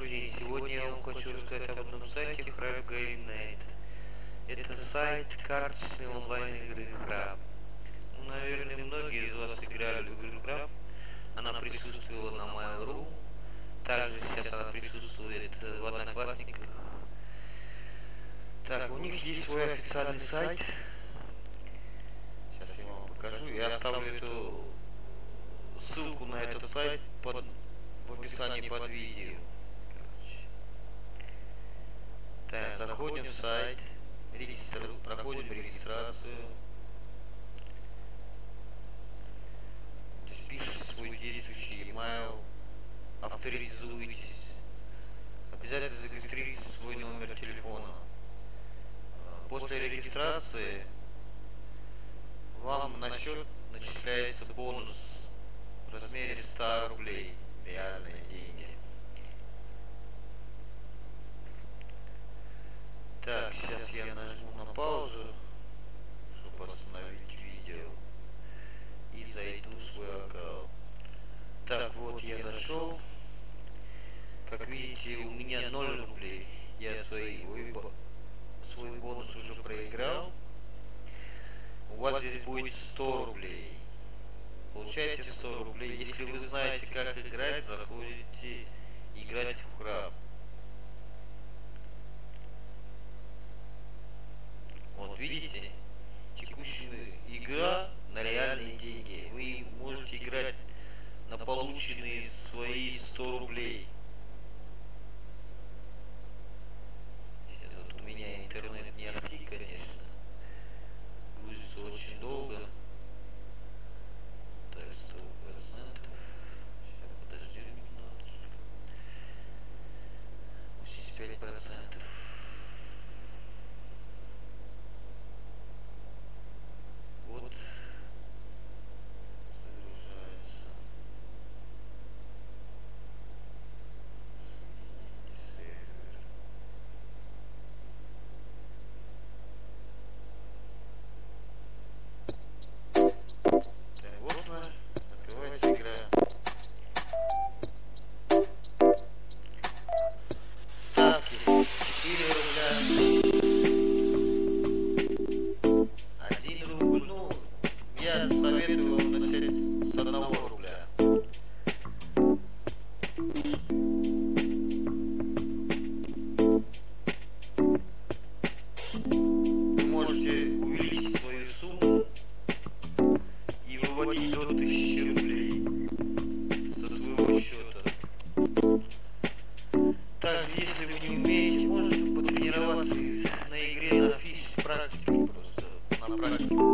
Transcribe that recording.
Добрый день. Сегодня я вам хочу рассказать об одном сайте Crab Game Night. Это сайт карточной онлайн игры Crab. Наверное, многие из вас играли в игру Crab. Она присутствовала на Mail.ru. Также сейчас она присутствует в Одноклассниках. Так, у них есть свой официальный сайт. Сейчас я вам покажу. Я оставлю эту ссылку на этот сайт в описании под видео. Так, заходим в сайт, проходим регистрацию. Здесь пишите свой действующий email, авторизуйтесь. Обязательно зарегистрируйте свой номер телефона. После регистрации вам на счет начисляется бонус в размере 100 рублей. Реальные деньги. Так, сейчас я нажму на паузу, чтобы остановить видео, и зайду в свой аккаунт. Так, вот я зашел. Как видите, у меня 0 рублей. Я свой бонус уже проиграл. У вас здесь будет 100 рублей. Получаете 100 рублей. Если вы знаете, как играть, заходите играть в Crab. Вот видите, текущая игра на реальные деньги. Вы можете играть на полученные свои 100 рублей. Сейчас вот у меня интернет не ахти, конечно. Грузится очень долго. Так, 100%. Сейчас подождем немножечко. 85%. Вот загружается. Соединение сервера. Так, вот она, открывается игра. Ставки 4 рубля. 1 рубль, ну, я советую вам начать с 1 рубля. Вы можете увеличить свою сумму и выводить до 1000 рублей со своего счета. Также, если вы не умеете, можете потренироваться на игре на фиш, практике просто, на практике.